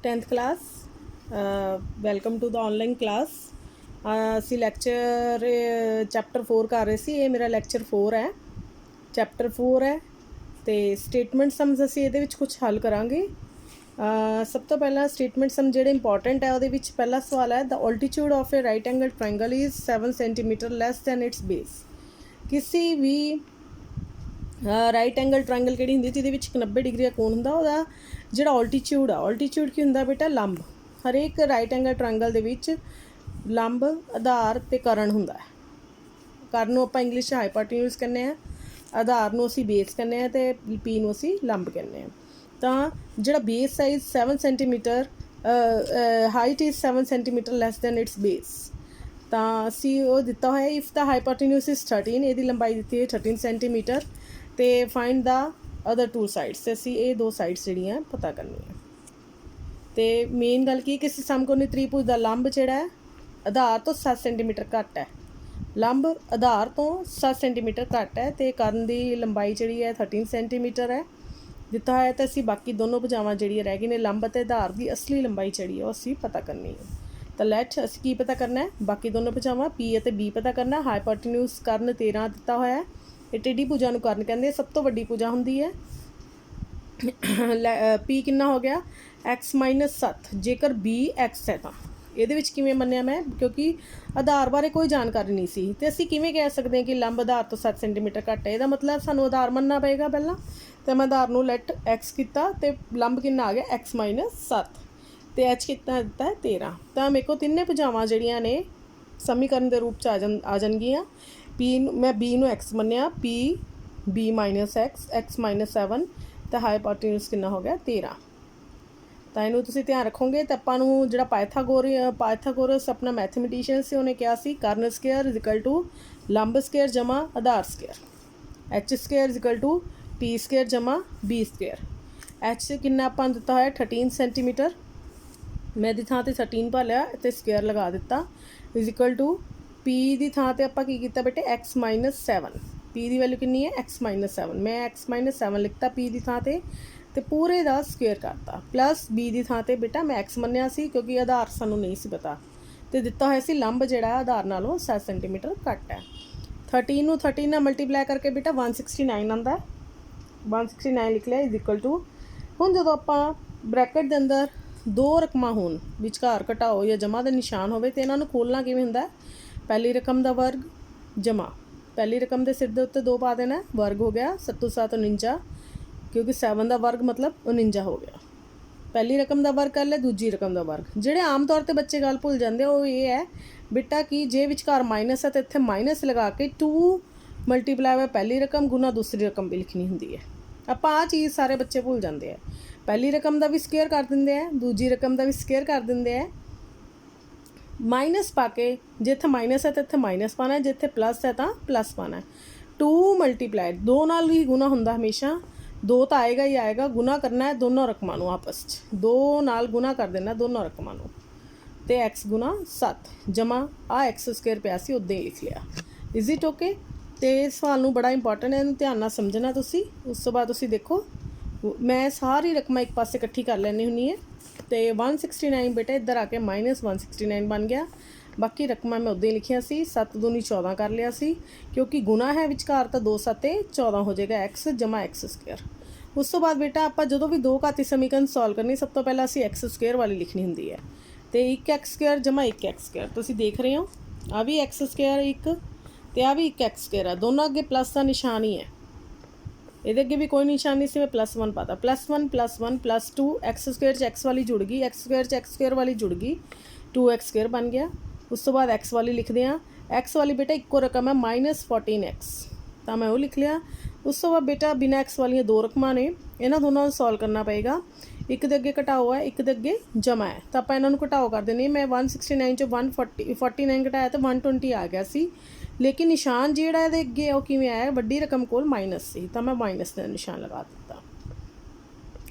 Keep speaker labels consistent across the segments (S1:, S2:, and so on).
S1: 10th class welcome to the online class. ਅਸੀਂ lecture chapter 4 ਕਰ ਰਹੇ ਸੀ। ਇਹ ਮੇਰਾ ਲੈਕਚਰ 4 ਹੈ, ਚੈਪਟਰ 4 ਹੈ ਅਤੇ ਸਟੇਟਮੈਂਟ ਸਮਸ ਅਸੀਂ ਇਹਦੇ ਵਿੱਚ ਕੁਛ ਹੱਲ ਕਰਾਂਗੇ। ਸਭ ਤੋਂ ਪਹਿਲਾਂ ਸਟੇਟਮੈਂਟ ਸਮ ਜਿਹੜੇ ਇੰਪੋਰਟੈਂਟ ਹੈ ਉਹਦੇ ਵਿੱਚ ਪਹਿਲਾ ਸਵਾਲ ਹੈ, the altitude of a right angle triangle is 7 centimetre less than its base. ਕਿਸੇ ਵੀ ਰਾਈਟ ਐਂਗਲ ਟ੍ਰਾਇੰਗਲ ਕਿਹੜੀ ਹੁੰਦੀ ਜਿਹਦੇ ਵਿੱਚ 90 ਡਿਗਰੀ ਦਾ ਕੋਣ ਹੁੰਦਾ, ਉਹਦਾ ਜਿਹੜਾ ਆਲਟੀਟਿਊਡ ਆ, ਆਲਟੀਟਿਊਡ ਕੀ ਹੁੰਦਾ ਬੇਟਾ? ਲੰਬ। ਹਰੇਕ ਰਾਈਟ ਐਂਗਲ ਟ੍ਰਾਇੰਗਲ ਦੇ ਵਿੱਚ ਲੰਬ, ਆਧਾਰ ਅਤੇ ਕਰਨ ਹੁੰਦਾ ਹੈ। ਕਰਨ ਨੂੰ ਆਪਾਂ ਇੰਗਲਿਸ਼ 'ਚ ਹਾਈਪੋਟੇਨਿਊਜ਼ ਕਹਿੰਦੇ ਹਾਂ, ਆਧਾਰ ਨੂੰ ਅਸੀਂ ਬੇਸ ਕਹਿੰਦੇ ਹਾਂ ਅਤੇ ਪੀ ਨੂੰ ਅਸੀਂ ਲੰਬ ਕਹਿੰਦੇ ਹਾਂ। ਤਾਂ ਜਿਹੜਾ base size 7 centimetre, height is 7 centimetre less than its base. ਤਾਂ ਅਸੀਂ ਉਹ ਦਿੱਤਾ ਹੋਇਆ ਇਫ ਦਾ ਹਾਈਪੋਟੇਨਿਊਜ਼ ਇਜ਼ 13, ਇਹਦੀ ਲੰਬਾਈ ਦਿੱਤੀ ਹੈ 13 ਸੈਂਟੀਮੀਟਰ ਅਤੇ ਫਾਈਂਡ ਦਾ ਅਦਰ 2 ਸਾਈਡਸ। ਅਸੀਂ ਇਹ 2 ਸਾਈਡਸ ਜਿਹੜੀਆਂ ਪਤਾ ਕਰਨੀਆਂ। ਅਤੇ ਮੇਨ ਗੱਲ ਕੀ, ਕਿਸੇ ਸਮਕੋਣੀ ਤ੍ਰਿਭੁਜ ਦਾ ਲੰਬ ਜਿਹੜਾ ਹੈ ਆਧਾਰ ਤੋਂ 7 ਸੈਂਟੀਮੀਟਰ ਘੱਟ ਹੈ। ਲੰਬ ਆਧਾਰ ਤੋਂ 7 ਸੈਂਟੀਮੀਟਰ ਘੱਟ ਹੈ ਅਤੇ ਕਰਨ ਦੀ ਲੰਬਾਈ ਜਿਹੜੀ ਹੈ 13 ਸੈਂਟੀਮੀਟਰ ਹੈ ਦਿੱਤਾ ਹੋਇਆ। ਅਤੇ ਅਸੀਂ ਬਾਕੀ ਦੋਨੋਂ ਭੁਜਾਵਾਂ ਜਿਹੜੀਆਂ ਰਹਿ ਗਈ ਨੇ, ਲੰਬ ਅਤੇ ਆਧਾਰ ਦੀ ਅਸਲੀ ਲੰਬਾਈ ਜਿਹੜੀ ਹੈ ਉਹ ਅਸੀਂ ਪਤਾ ਕਰਨੀ ਹੈ। ਤਾਂ ਅਸੀਂ ਕੀ ਪਤਾ ਕਰਨਾ ਹੈ? ਬਾਕੀ ਦੋਨੋਂ ਭੁਜਾਵਾਂ ਪੀ ਅਤੇ ਬੀ ਪਤਾ ਕਰਨਾ। ਹਾਈਪੋਟੇਨਿਊਜ਼ ਕਰਨ 13 ਦਿੱਤਾ ਹੋਇਆ ਹੈ। ਇਹ ਟੇਢੀ ਭੁਜਾ ਨੂੰ ਕਰਨ ਕਹਿੰਦੇ, ਸਭ ਤੋਂ ਵੱਡੀ ਭੁਜਾ ਹੁੰਦੀ ਹੈ। ਪੀ ਕਿੰਨਾ ਹੋ ਗਿਆ? x-7। ਜੇਕਰ ਬੀ ਐਕਸ ਹੈ ਤਾਂ ਇਹਦੇ ਵਿੱਚ ਕਿਵੇਂ ਮੰਨਿਆ ਮੈਂ? ਕਿਉਂਕਿ ਆਧਾਰ ਬਾਰੇ ਕੋਈ ਜਾਣਕਾਰੀ ਨਹੀਂ ਸੀ ਅਤੇ ਅਸੀਂ ਕਿਵੇਂ ਕਹਿ ਸਕਦੇ ਹਾਂ ਕਿ ਲੰਬ ਆਧਾਰ ਤੋਂ 7 ਸੈਂਟੀਮੀਟਰ ਘੱਟ ਹੈ? ਇਹਦਾ ਮਤਲਬ ਸਾਨੂੰ ਆਧਾਰ ਮੰਨਣਾ ਪਏਗਾ ਪਹਿਲਾਂ। ਅਤੇ ਮੈਂ ਆਧਾਰ ਨੂੰ ਲੈਟ ਐਕਸ ਕੀਤਾ ਅਤੇ ਲੰਬ ਕਿੰਨਾ ਆ ਗਿਆ? x-7 ਅਤੇ ਐਚ ਕਿੰਨਾ ਦਿੱਤਾ ਹੈ? 13। ਤਾਂ ਮੇਰੇ ਕੋਲ ਤਿੰਨੇ ਭੁਜਾਵਾਂ ਜਿਹੜੀਆਂ ਨੇ ਸਮੀਕਰਨ ਦੇ ਰੂਪ 'ਚ ਆ ਜਾਣਗੀਆਂ। ਪੀ ਨੂੰ ਮੈਂ ਬੀ ਨੂੰ ਐਕਸ ਮੰਨਿਆ, ਪੀ ਬੀ -x, x-7 ਅਤੇ ਹਾਈਪੋਟੇਨਿਊਜ਼ ਕਿੰਨਾ ਹੋ ਗਿਆ? 13। ਤਾਂ ਇਹਨੂੰ ਤੁਸੀਂ ਧਿਆਨ ਰੱਖੋਗੇ। ਤਾਂ ਆਪਾਂ ਨੂੰ ਜਿਹੜਾ ਪਾਇਥਾਗੋਰਸ ਆਪਣਾ ਮੈਥਮੈਟੀਸ਼ੀਅਨ ਸੀ, ਉਹਨੇ ਕਿਹਾ ਸੀ ਕਰਨ ਸਕੇਅਰ ਇਜ਼ ਇਕੁਅਲ ਟੂ ਲੰਬ ਸਕੇਅਰ ਜਮਾ ਆਧਾਰ square, H square is equal to P square ਜਮਾ ਬੀ ਸਕੇਅਰ। ਐਚ ਕਿੰਨਾ ਆਪਾਂ ਨੂੰ ਦਿੱਤਾ ਹੋਇਆ? 13 ਸੈਂਟੀਮੀਟਰ। ਮੈਂ ਦੀ ਥਾਂ 'ਤੇ 13 ਪਾ ਲਿਆ ਅਤੇ ਸਕੇਅਰ ਲਗਾ ਦਿੱਤਾ, ਇਜ਼ ਇਕੁਅਲ ਟੂ ਪੀ ਦੀ ਥਾਂ 'ਤੇ ਆਪਾਂ ਕੀ ਕੀਤਾ ਬੇਟੇ? x-7। ਪੀ ਦੀ ਵੈਲਿਊ ਕਿੰਨੀ ਹੈ? x-7। ਮੈਂ x-7 ਲਿਖਤਾ ਪੀ ਦੀ ਥਾਂ 'ਤੇ ਅਤੇ ਪੂਰੇ ਦਾ ਸਕੇਅਰ ਕਰਤਾ, ਪਲੱਸ ਬੀ ਦੀ ਥਾਂ 'ਤੇ ਬੇਟਾ ਮੈਂ x ਮੰਨਿਆ ਸੀ ਕਿਉਂਕਿ ਆਧਾਰ ਸਾਨੂੰ ਨਹੀਂ ਸੀ ਪਤਾ, ਅਤੇ ਦਿੱਤਾ ਹੋਇਆ ਸੀ ਲੰਬ ਜਿਹੜਾ ਆਧਾਰ ਨਾਲੋਂ 7 ਸੈਂਟੀਮੀਟਰ ਘੱਟ ਹੈ। 13 ਨੂੰ 13 ਨਾਲ ਮਲਟੀਪਲਾਈ ਕਰਕੇ ਬੇਟਾ 169 ਆਉਂਦਾ। 169 ਲਿਖ ਲਿਆ, ਇਜ਼ ਇਕੁਅਲ ਟੂ। ਹੁਣ ਜਦੋਂ ਆਪਾਂ ਬ੍ਰੈਕਟ ਦੇ ਅੰਦਰ ਦੋ ਰਕਮਾਂ ਹੋਣ, ਵਿਚਕਾਰ ਘਟਾਓ ਜਾਂ ਜਮ੍ਹਾਂ ਦਾ ਨਿਸ਼ਾਨ ਹੋਵੇ, ਅਤੇ ਇਹਨਾਂ ਨੂੰ ਖੋਲ੍ਹਣਾ ਕਿਵੇਂ ਹੁੰਦਾ? ਪਹਿਲੀ ਰਕਮ ਦਾ ਵਰਗ ਜਮ੍ਹਾਂ, ਪਹਿਲੀ ਰਕਮ ਦੇ ਸਿਰ ਦੇ ਉੱਤੇ 2 ਪਾ ਦੇਣਾ, ਵਰਗ ਹੋ ਗਿਆ 7×7 49, ਕਿਉਂਕਿ 7 ਦਾ ਵਰਗ ਮਤਲਬ 49 ਹੋ ਗਿਆ। ਪਹਿਲੀ ਰਕਮ ਦਾ ਵਰਗ ਕਰ ਲਿਆ, ਦੂਜੀ ਰਕਮ ਦਾ ਵਰਗ। ਜਿਹੜੇ ਆਮ ਤੌਰ 'ਤੇ ਬੱਚੇ ਗੱਲ ਭੁੱਲ ਜਾਂਦੇ ਉਹ ਇਹ ਹੈ ਬੇਟਾ ਕਿ ਜੇ ਵਿਚਕਾਰ ਮਾਈਨਸ ਹੈ ਤਾਂ ਇੱਥੇ ਮਾਈਨਸ ਲਗਾ ਕੇ 2 ਮਲਟੀਪਲਾਈ ਬਾਈ ਪਹਿਲੀ ਰਕਮ ਗੁਣਾ ਦੂਸਰੀ ਰਕਮ ਵੀ ਲਿਖਣੀ ਹੁੰਦੀ ਹੈ। ਆਪਾਂ ਆਹ ਚੀਜ਼ ਸਾਰੇ ਬੱਚੇ ਭੁੱਲ ਜਾਂਦੇ ਆ। ਪਹਿਲੀ ਰਕਮ ਦਾ ਵੀ ਸਕੇਅਰ ਕਰ ਦਿੰਦੇ ਆ, ਦੂਜੀ ਰਕਮ ਦਾ ਵੀ ਸਕੇਅਰ ਕਰ ਦਿੰਦੇ ਆ, ਮਾਈਨਸ ਪਾ ਕੇ। ਜੇ ਇੱਥੇ ਮਾਈਨਸ ਹੈ ਤਾਂ ਇੱਥੇ ਮਾਈਨਸ ਪਾਉਣਾ, ਜੇ ਇੱਥੇ ਪਲੱਸ ਹੈ ਤਾਂ ਪਲੱਸ ਪਾਉਣਾ। 2 ਮਲਟੀਪਲਾਈ 2 ਨਾਲ ਹੀ ਗੁਣਾ ਹੁੰਦਾ ਹਮੇਸ਼ਾ, 2 ਤਾਂ ਆਏਗਾ ਹੀ ਆਏਗਾ। ਗੁਣਾ ਕਰਨਾ ਹੈ ਦੋਨੋਂ ਰਕਮਾਂ ਨੂੰ ਆਪਸ 'ਚ, 2 ਨਾਲ ਗੁਣਾ ਕਰ ਦੇਣਾ ਦੋਨੋਂ ਰਕਮਾਂ ਨੂੰ, ਅਤੇ x ਗੁਣਾ 7 ਜਮ੍ਹਾਂ ਆਹ x ਸਕੇਅਰ ਪਿਆ ਸੀ ਉੱਦਾਂ ਹੀ ਲਿਖ ਲਿਆ। Is it okay? ਅਤੇ ਇਸ ਸਵਾਲ ਨੂੰ ਬੜਾ ਇੰਪੋਰਟੈਂਟ ਹੈ, ਇਹਨੂੰ ਧਿਆਨ ਨਾਲ ਸਮਝਣਾ ਤੁਸੀਂ। ਉਸ ਤੋਂ ਬਾਅਦ ਤੁਸੀਂ ਦੇਖੋ, ਮੈਂ ਸਾਰੀ ਰਕਮਾਂ ਇੱਕ ਪਾਸੇ ਇਕੱਠੀ ਕਰ ਲੈਣੀ ਹੁੰਦੀ ਹੈ, ਅਤੇ 169 ਬੇਟਾ ਇੱਧਰ ਆ ਕੇ -169 ਬਣ ਗਿਆ। ਬਾਕੀ ਰਕਮਾਂ ਮੈਂ ਉੱਦਾਂ ਹੀ ਲਿਖੀਆਂ ਸੀ। 7 ਦੂਣੀ 14 ਕਰ ਲਿਆ ਸੀ, ਕਿਉਂਕਿ ਗੁਣਾ ਹੈ ਵਿਚਕਾਰ ਤਾਂ 2 7 14 ਹੋ ਜਾਏਗਾ, x ਜਮ੍ਹਾਂ x ਸਕੇਅਰ। ਉਸ ਤੋਂ ਬਾਅਦ ਬੇਟਾ ਆਪਾਂ ਜਦੋਂ ਵੀ ਦੋ ਘਾਤੀ ਸਮੀਕਰਨ ਸੋਲਵ ਕਰਨੀ, ਸਭ ਤੋਂ ਪਹਿਲਾਂ ਅਸੀਂ x ਸਕੇਅਰ ਵਾਲੀ ਲਿਖਣੀ ਹੁੰਦੀ ਹੈ, ਅਤੇ 1x ਸਕੇਅਰ ਜਮ੍ਹਾਂ 1x ਸਕੇਅਰ। ਤੁਸੀਂ ਦੇਖ ਰਹੇ ਹੋ ਆਹ ਵੀ x ਸਕੇਅਰ 1 ਅਤੇ ਆਹ ਵੀ 1x ਸਕੇਅਰ ਆ, ਦੋਨੋਂ ਅੱਗੇ ਪਲੱਸ ਦਾ ਨਿਸ਼ਾਨ ਹੀ ਹੈ। ਇਹਦੇ ਅੱਗੇ ਵੀ ਕੋਈ ਨਿਸ਼ਾਨ ਨਹੀਂ ਸੀ, ਮੈਂ +1 ਪਾਤਾ। +1 +1 +2 x ਸਕੇਅਰ 'ਚ x ਵਾਲੀ ਜੁੜ ਗਈ, x ਸਕੇਅਰ 'ਚ x ਸਕੇਅਰ ਵਾਲੀ ਜੁੜ ਗਈ, 2x ਸਕੇਅਰ ਬਣ ਗਿਆ। ਉਸ ਤੋਂ ਬਾਅਦ x ਵਾਲੀ ਲਿਖਦੇ ਹਾਂ, x ਵਾਲੀ ਬੇਟਾ ਇੱਕੋ ਰਕਮ ਹੈ -14x, ਤਾਂ ਮੈਂ ਉਹ ਲਿਖ ਲਿਆ। ਉਸ ਤੋਂ ਬਾਅਦ ਬੇਟਾ ਬਿਨਾਂ x ਵਾਲੀਆਂ 2 ਰਕਮਾਂ ਨੇ, ਇਹਨਾਂ ਦੋਨਾਂ ਨੂੰ ਸੋਲਵ ਕਰਨਾ ਪਏਗਾ। ਇੱਕ ਦੇ ਅੱਗੇ ਘਟਾਓ ਹੈ, ਇੱਕ ਦੇ ਅੱਗੇ ਜਮ੍ਹਾਂ ਹੈ, ਤਾਂ ਆਪਾਂ ਇਹਨਾਂ ਨੂੰ ਘਟਾਓ ਕਰ ਦਿੰਦੇ। ਮੈਂ 169 'ਚੋਂ 149 ਘਟਾਇਆ ਤਾਂ 120 ਆ ਗਿਆ ਸੀ, ਲੇਕਿਨ ਨਿਸ਼ਾਨ ਜਿਹੜਾ ਇਹਦੇ ਅੱਗੇ ਉਹ ਕਿਵੇਂ ਆਇਆ? ਵੱਡੀ ਰਕਮ ਕੋਲ ਮਾਈਨਸ ਸੀ, ਤਾਂ ਮੈਂ ਮਾਈਨਸ ਦਾ ਨਿਸ਼ਾਨ ਲਗਾ ਦਿੱਤਾ।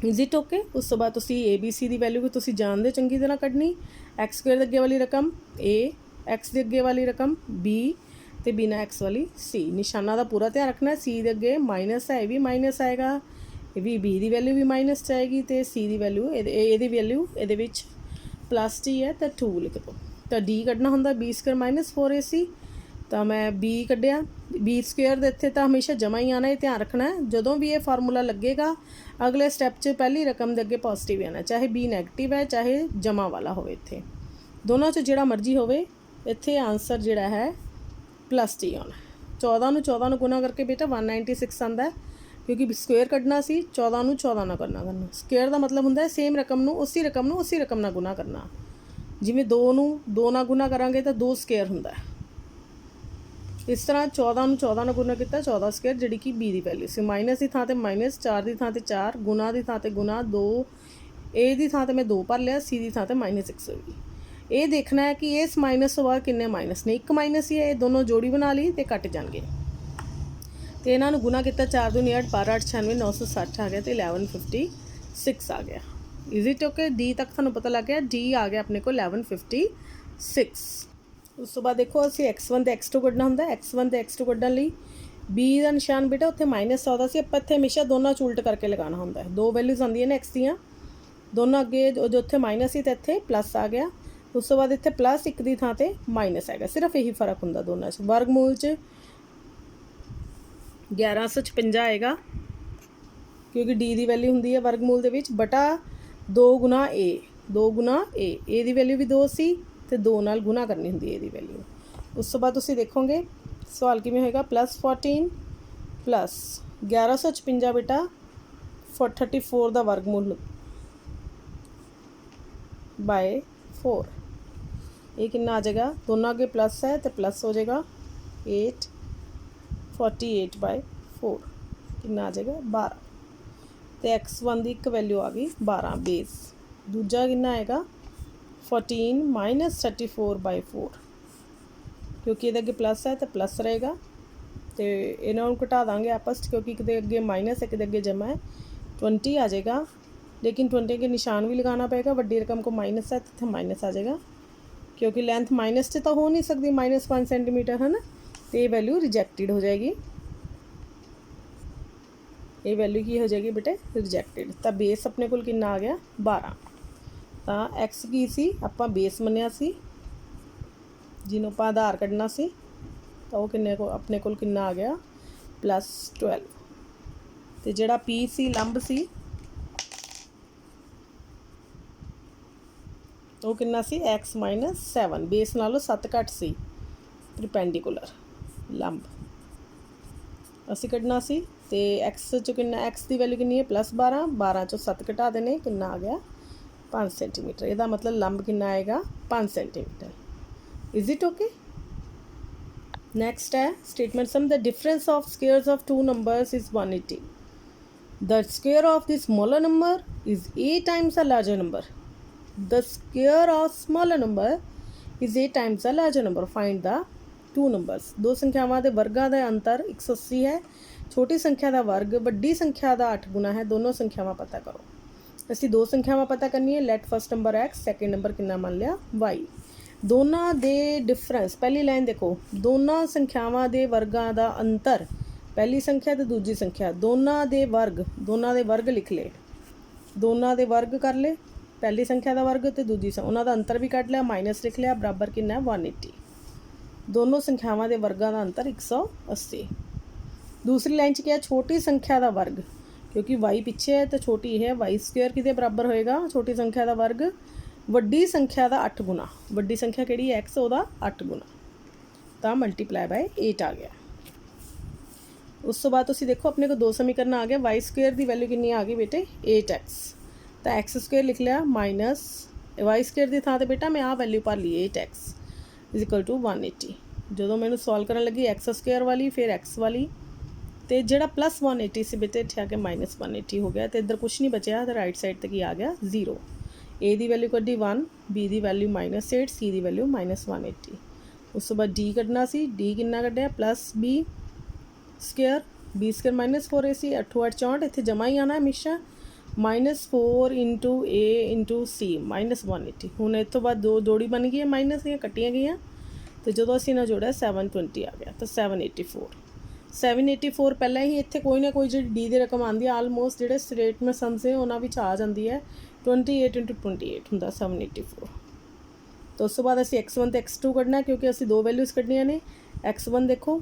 S1: Is it okay? ਉਸ ਤੋਂ ਬਾਅਦ ਤੁਸੀਂ ABC ਦੀ ਵੈਲਿਊ ਵੀ ਤੁਸੀਂ ਜਾਣਦੇ ਚੰਗੀ ਤਰ੍ਹਾਂ ਕੱਢਣੀ। x ਸਕੁਏਅਰ ਦੇ ਅੱਗੇ ਵਾਲੀ ਰਕਮ A, x ਦੇ ਅੱਗੇ ਵਾਲੀ ਰਕਮ B ਅਤੇ ਬਿਨਾਂ x ਵਾਲੀ C। ਨਿਸ਼ਾਨਾਂ ਦਾ ਪੂਰਾ ਧਿਆਨ ਰੱਖਣਾ। C ਦੇ ਅੱਗੇ ਮਾਈਨਸ ਹੈ, ਇਹ ਵੀ ਮਾਈਨਸ ਆਏਗਾ, ਇਹ ਵੀ ਬੀ ਦੀ ਵੈਲਿਊ ਵੀ ਮਾਈਨਸ 'ਚ ਆਏਗੀ ਅਤੇ ਸੀ ਦੀ ਵੈਲਿਊ ਇਹਦੀ ਵੈਲਿਊ ਇਹਦੇ ਵਿੱਚ ਪਲੱਸ 'ਚ ਹੀ ਹੈ ਤਾਂ 2 ਲਿਖ ਦਿਓ। ਤਾਂ ਡੀ ਕੱਢਣਾ ਹੁੰਦਾ ਬੀ ਸਕੁਅਰ ਮਾਈਨਸ 4ac, ਤਾਂ ਮੈਂ ਬੀ ਕੱਢਿਆ। ਬੀ ਸਕੁਅਰ ਦੇ ਇੱਥੇ ਤਾਂ ਹਮੇਸ਼ਾ ਜਮਾ ਹੀ ਆਉਣਾ, ਇਹ ਧਿਆਨ ਰੱਖਣਾ ਹੈ। ਜਦੋਂ ਵੀ ਇਹ ਫਾਰਮੂਲਾ ਲੱਗੇਗਾ ਅਗਲੇ ਸਟੈਪ 'ਚ ਪਹਿਲੀ ਰਕਮ ਦੇ ਅੱਗੇ ਪੋਜ਼ੀਟਿਵ ਆਉਣਾ, ਚਾਹੇ ਬੀ ਨੈਗੇਟਿਵ ਹੈ ਚਾਹੇ ਜਮਾ ਵਾਲਾ ਹੋਵੇ। ਇੱਥੇ ਦੋਨਾਂ 'ਚ ਜਿਹੜਾ ਮਰਜ਼ੀ ਹੋਵੇ, ਇੱਥੇ ਆਂਸਰ ਜਿਹੜਾ ਹੈ ਪਲੱਸ 'ਚ ਹੀ ਆਉਣਾ। 14 ਨੂੰ ਗੁਣਾ ਕਰਕੇ ਬੇਟਾ 196 ਆਉਂਦਾ ਹੈ, ਕਿਉਂਕਿ ਸਕੁਅਰ ਕੱਢਣਾ ਸੀ। 14 ਨੂੰ 14 ਨਾਲ ਕਰਨਾ। ਸਕੁਅਰ ਦਾ ਮਤਲਬ ਹੁੰਦਾ ਸੇਮ ਰਕਮ ਨੂੰ ਉਸੀ ਰਕਮ ਨਾਲ ਗੁਣਾ ਕਰਨਾ। ਜਿਵੇਂ 2 ਨੂੰ 2 ਨਾਲ ਗੁਣਾ ਕਰਾਂਗੇ ਤਾਂ 2 ਸਕੁਅਰ ਹੁੰਦਾ। ਇਸ ਤਰ੍ਹਾਂ 14 ਨੂੰ 14 ਨਾਲ ਗੁਣਾ ਕੀਤਾ 14 ਸਕੁਅਰ, ਜਿਹੜੀ ਕਿ ਬੀ ਦੀ ਵੈਲਿਊ ਸੀ। ਮਾਈਨਸ ਦੀ ਥਾਂ 'ਤੇ ਮਾਈਨਸ, 4 ਦੀ ਥਾਂ 'ਤੇ 4, ਗੁਣਾ ਦੀ ਥਾਂ 'ਤੇ ਗੁਣਾ 2, ਏ ਦੀ ਥਾਂ 'ਤੇ ਮੈਂ 2 ਭਰ ਲਿਆ, ਸੀ ਦੀ ਥਾਂ 'ਤੇ -1 ਹੋਈ। ਇਹ ਦੇਖਣਾ ਹੈ ਕਿ ਇਸ ਮਾਈਨਸ ਤੋਂ ਬਾਅਦ ਕਿੰਨੇ ਮਾਈਨਸ ਨੇ। ਇੱਕ ਮਾਈਨਸ ਹੀ ਹੈ, ਇਹ ਦੋਨੋਂ ਜੋੜੀ ਬਣਾ ਲਈ ਅਤੇ ਕੱਟ ਜਾਣਗੇ। ਅਤੇ ਇਹਨਾਂ ਨੂੰ ਗੁਣਾ ਕੀਤਾ 4 ਦੂਣੀ 8, 12 8 96, 960 ਆ ਗਿਆ ਅਤੇ 1156 ਆ ਗਿਆ। Is it okay? ਡੀ ਤੱਕ ਤੁਹਾਨੂੰ ਪਤਾ ਲੱਗ ਗਿਆ। ਡੀ ਆ ਗਿਆ ਆਪਣੇ ਕੋਲ 1156। ਉਸ ਤੋਂ ਬਾਅਦ ਦੇਖੋ ਅਸੀਂ x1 ਅਤੇ x2 ਕੱਢਣਾ ਹੁੰਦਾ। x1 ਅਤੇ x2 ਕੱਢਣ ਲਈ b ਦਾ ਨਿਸ਼ਾਨ ਬੇਟਾ ਉੱਥੇ ਮਾਈਨਸ ਆਉਂਦਾ ਸੀ, ਆਪਾਂ ਇੱਥੇ ਹਮੇਸ਼ਾ ਦੋਨਾਂ 'ਚ ਉਲਟ ਕਰਕੇ ਲਗਾਉਣਾ ਹੁੰਦਾ ਹੈ। ਦੋ ਵੈਲਿਊਜ਼ ਆਉਂਦੀਆਂ ਨੇ x ਦੀਆਂ, ਦੋਨੋਂ ਅੱਗੇ ਜੋ ਉੱਥੇ ਮਾਈਨਸ ਸੀ ਤਾਂ ਇੱਥੇ ਪਲੱਸ ਆ ਗਿਆ। ਉਸ ਤੋਂ ਬਾਅਦ ਇੱਥੇ ਪਲੱਸ 1 ਦੀ ਥਾਂ 'ਤੇ ਮਾਈਨਸ ਹੈਗਾ, ਸਿਰਫ ਇਹੀ ਫ਼ਰਕ ਹੁੰਦਾ ਦੋਨਾਂ 'ਚ। ਵਰਗਮੂਲ 'ਚ 1156 ਆਏਗਾ, ਕਿਉਂਕਿ ਡੀ ਦੀ ਵੈਲਿਊ ਹੁੰਦੀ ਹੈ ਵਰਗਮੂਲ ਦੇ ਵਿੱਚ, ਬਟਾ 2 ਗੁਣਾ ਏ, 2 ਗੁਣਾ ਏ ਦੀ ਵੈਲਿਊ ਵੀ 2 ਸੀ ਅਤੇ 2 ਨਾਲ ਗੁਣਾ ਕਰਨੀ ਹੁੰਦੀ ਹੈ ਇਹਦੀ ਵੈਲਿਊ। ਉਸ ਤੋਂ ਬਾਅਦ ਤੁਸੀਂ ਦੇਖੋਗੇ ਸਵਾਲ ਕਿਵੇਂ ਹੋਏਗਾ। +14 ਪਲੱਸ 1156 ਬੇਟਾ 34 ਦਾ ਵਰਗਮੂਲ ਬਾਏ 4, ਇਹ ਕਿੰਨਾ ਆ ਜਾਏਗਾ? ਦੋਨੋਂ ਅੱਗੇ ਪਲੱਸ ਹੈ ਅਤੇ ਪਲੱਸ ਹੋ ਜਾਏਗਾ 8, 48/4 ਕਿੰਨਾ ਆ ਜਾਏਗਾ? 12। ਅਤੇ x1 ਦੀ ਇੱਕ ਵੈਲਿਊ ਆ ਗਈ 12 ਬੇਸ। ਦੂਜਾ ਕਿੰਨਾ ਆਏਗਾ? 14 - 34/4, ਕਿਉਂਕਿ ਇਹਦੇ ਅੱਗੇ ਪਲੱਸ ਹੈ ਤਾਂ ਪਲੱਸ ਰਹੇਗਾ ਅਤੇ ਇਹਨਾਂ ਨੂੰ ਘਟਾ ਦਾਂਗੇ ਆਪਸ 'ਚ, ਕਿਉਂਕਿ ਇੱਕ ਦੇ ਅੱਗੇ ਮਾਈਨਸ ਇੱਕ ਦੇ ਅੱਗੇ ਜਮਾ ਹੈ। 20 ਆ ਜਾਏਗਾ, लेकिन 20 के निशान भी लगाना पड़ेगा। वड्डी रकम को माइनस है तो इतना माइनस आ जाएगा, क्योंकि लेंथ माइनस से तो हो नहीं सकती, -5 सेंटीमीटर है ना, तो ये वैल्यू रिजेक्टेड हो जाएगी। ये वैल्यू की हो जाएगी बेटे? रिजेक्टेड। तो बेस अपने को कितना आ गया? 12। तो एक्स की सी आपां बेस मन्निया सी, जिन्हों आपां आधार कढ़ना सी, तो वो किन्ने को अपने को कितना आ गया? +12। तो जिहड़ा पी सी लंब सी वो कितना सी? x - 7, बेस नालों 7 घट सी। परपेंडिकुलर लंब असी कढ़ना सी, तो x चो कितना, x की वैल्यू कितनी है? +12, 12 चो 7 घटा देने, कितना आ गया? 5 सेंटीमीटर। इसका मतलब लंब कितना आएगा? 5 centimetre. Is it okay? Next है statement sum the difference of squares of 2 numbers is 180। The square of the smaller number is 8 times the larger number. The square of smaller number is 8 times the larger number. Find the two numbers. दो संख्यावां दे वर्गां दा अंतर 180 है। छोटी संख्या का वर्ग वड्डी संख्या का 8 गुना है। दोनों संख्यावां पता करो। असी दो संख्यावां पता करनी है। Let first number x, second number कितना मान लिया y। दोनों दे डिफरेंस, पहली लाइन देखो, दोनों संख्यावां दे वर्गां दा अंतर, पहली संख्या तो दूजी संख्या, दोनों दे वर्ग लिख ले, दोनों दे वर्ग कर ले, पहली संख्या का वर्ग तो दूजी उन्हों का अंतर भी कढ़ लिया, माइनस लिख लिया, बराबर कितना 180। दोनों संख्यावां के वर्गों का अंतर 180। दूसरी लाइन क्या? छोटी संख्या का वर्ग, क्योंकि y पिछे है तो छोटी है, y स्क्वायर कितने बराबर होएगा? छोटी संख्या का वर्ग वड्डी संख्या का 8 गुना। वड्डी संख्या किहड़ी है? x, वह 8 गुना, तो मल्टीप्लाई बाय 8 आ गया। उस तो बाद तुसीं देखो अपने को दो समीकरण आ गया। y स्क्वायर की वैल्यू कितनी आ गई बेटे? 8x। तो एक्स स्क्वायर लिख लिया माइनस वाई स्क्वायर की थां ते बेटा मैं आ वैल्यू भर ली 8x = 180। जो मैंने सॉल्व करन लगी एक्स स्क्वायर वाली, फिर एक्स वाली, तो जोड़ा +180 से बेटे इत्थे आके -180 हो गया। तो इधर कुछ नहीं बचा, तो राइट साइड तक ही आ गया 0। ए की वैल्यू कड्डी 1, बी की वैल्यू -8, सी की वैल्यू -180। उस तो बाद डी कढ़ना सी, डी कितना कढ़िया? +b square, b square -4ac, 8 8 64, इत्थे जमा ही आना हमेशा, -4 × a × c -180। हुण इस तो बाद दो जोड़ी बन गई है, माइनस दियां कट्टियां गई, तो जो असीं ना जोड़ा 720 आ गया, तो 784। 784 ਪਹਿਲਾਂ ਹੀ ਇੱਥੇ ਕੋਈ ਨਾ ਕੋਈ ਜਿਹੜੀ ਡੀ ਦੀ ਰਕਮ ਆਉਂਦੀ ਹੈ ਆਲਮੋਸਟ ਜਿਹੜੇ ਸਟੇਟਮੈਂਟ ਸਮਸ ਨੇ ਉਹਨਾਂ ਵਿੱਚ ਆ ਜਾਂਦੀ ਹੈ 28 × 28 ਹੁੰਦਾ 784। ਤਾਂ ਉਸ ਤੋਂ ਬਾਅਦ ਅਸੀਂ x1 ਤੇ x2 ਕੱਢਣਾ ਕਿਉਂਕਿ ਅਸੀਂ ਦੋ ਵੈਲਿਊਜ਼ ਕੱਢਣੀਆਂ ਨੇ। x1 ਦੇਖੋ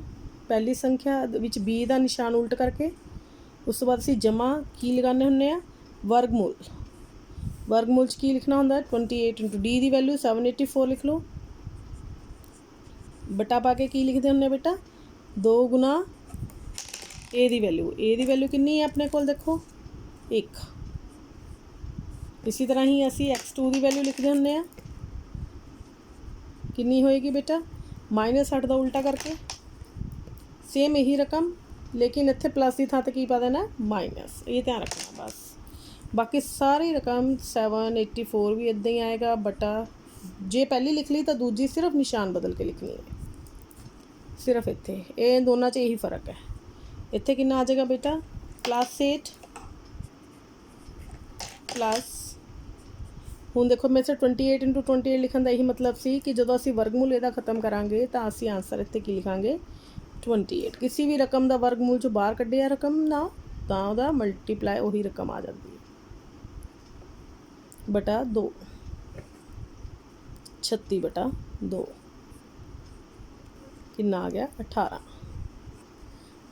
S1: ਪਹਿਲੀ ਸੰਖਿਆ ਵਿੱਚ b ਦਾ ਨਿਸ਼ਾਨ ਉਲਟ ਕਰਕੇ, ਉਸ ਤੋਂ ਬਾਅਦ ਅਸੀਂ ਜਮਾ ਕੀ ਲਗਾਉਂਦੇ ਹੁੰਦੇ ਆ ਵਰਗਮੂਲ। ਵਰਗਮੂਲ 'ਚ ਕੀ ਲਿਖਣਾ ਹੁੰਦਾ 28 × d ਦੀ ਵੈਲਿਊ 784 ਲਿਖ ਲਓ, ਬਟਾ ਪਾ ਕੇ ਕੀ ਲਿਖਦੇ ਹੁੰਦੇ ਬੇਟਾ 2 ਗੁਣਾ a ਦੀ ਵੈਲਿਊ ਕਿੰਨੀ ਹੈ ਆਪਣੇ ਕੋਲ ਦੇਖੋ 1। ਇਸੇ ਤਰ੍ਹਾਂ ਹੀ ਅਸੀਂ x2 ਦੀ ਵੈਲਿਊ ਲਿਖਦੇ ਹੁੰਦੇ ਆ, ਕਿੰਨੀ ਹੋਏਗੀ ਬੇਟਾ -8 ਦਾ ਉਲਟਾ ਕਰਕੇ, ਸੇਮ ਇਹੀ ਰਕਮ ਲੇਕਿਨ ਇੱਥੇ ਪਲੱਸ ਦੀ ਥਾਂ 'ਤੇ ਕੀ ਪਾ ਦੇਣਾ ਮਾਈਨਸ, ਇਹ ਧਿਆਨ ਰੱਖਣਾ ਬਸ। ਬਾਕੀ ਸਾਰੀ ਰਕਮ 784 ਵੀ ਇੱਦਾਂ ਹੀ ਆਏਗਾ ਬਟਾ, ਜੇ ਪਹਿਲੀ ਲਿਖ ਲਈ ਤਾਂ ਦੂਜੀ ਸਿਰਫ ਨਿਸ਼ਾਨ ਬਦਲ ਕੇ ਲਿਖਣੀ ਹੈ, ਸਿਰਫ ਇੱਥੇ ਇਹ ਦੋਨਾਂ 'ਚ ਇਹੀ ਫ਼ਰਕ ਹੈ। ਇੱਥੇ ਕਿੰਨਾ ਆ ਜਾਏਗਾ ਬੇਟਾ +8 ਪਲੱਸ, ਹੁਣ ਦੇਖੋ ਮੇਰੇ 28 × 28 ਲਿਖਣ ਦਾ ਇਹੀ ਮਤਲਬ ਸੀ ਕਿ ਜਦੋਂ ਅਸੀਂ ਵਰਗਮੂਲ ਇਹਦਾ ਖ਼ਤਮ ਕਰਾਂਗੇ ਤਾਂ ਅਸੀਂ ਆਂਸਰ ਇੱਥੇ ਕੀ ਲਿਖਾਂਗੇ 28। ਕਿਸੇ ਵੀ ਰਕਮ ਦਾ ਵਰਗਮੂਲ 'ਚੋਂ ਬਾਹਰ ਕੱਢਿਆ ਰਕਮ ਨਾ ਤਾਂ ਉਹਦਾ ਮਲਟੀਪਲਾਈ ਉਹੀ ਰਕਮ ਆ ਜਾਂਦੀ ਹੈ ਬਟਾ 2, 36 ਬਟਾ 2 ਕਿੰਨਾ ਆ ਗਿਆ 18।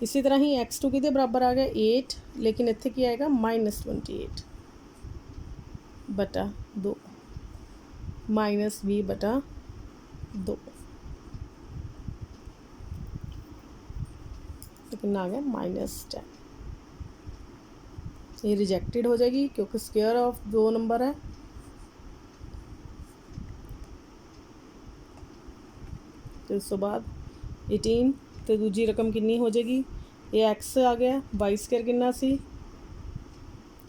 S1: ਇਸੇ ਤਰ੍ਹਾਂ ਹੀ x2 ਕਿਹਦੇ ਬਰਾਬਰ ਆ ਗਿਆ 8, ਲੇਕਿਨ ਇੱਥੇ ਕੀ ਆਏਗਾ -28 ਬਟਾ 2 -20 ਬਟਾ 2 तो कितना आ गया -10। ये रिजेक्टेड हो जाएगी क्योंकि स्क्वायर ऑफ 2 नंबर है। तो इस तो बाद 18 तो दूजी रकम कितनी हो जाएगी, ये x आ गया, y स्क्वायर कितना सी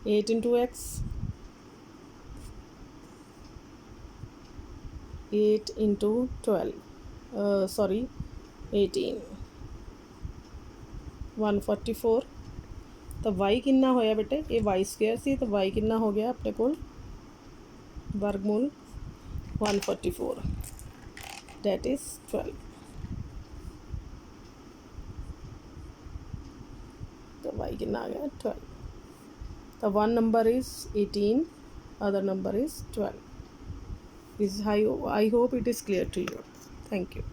S1: 8 × x, 8 × 12 सॉरी 18 144। तो y कितना होया बेटे ये y स्क्वायर सी, तो y कितना हो गया अपने कोल वर्गमूल 144 डेट इज़ 12। तो y कितना आ गया 12। तो one number is 18, other number is 12। I hope it is clear to you. Thank you.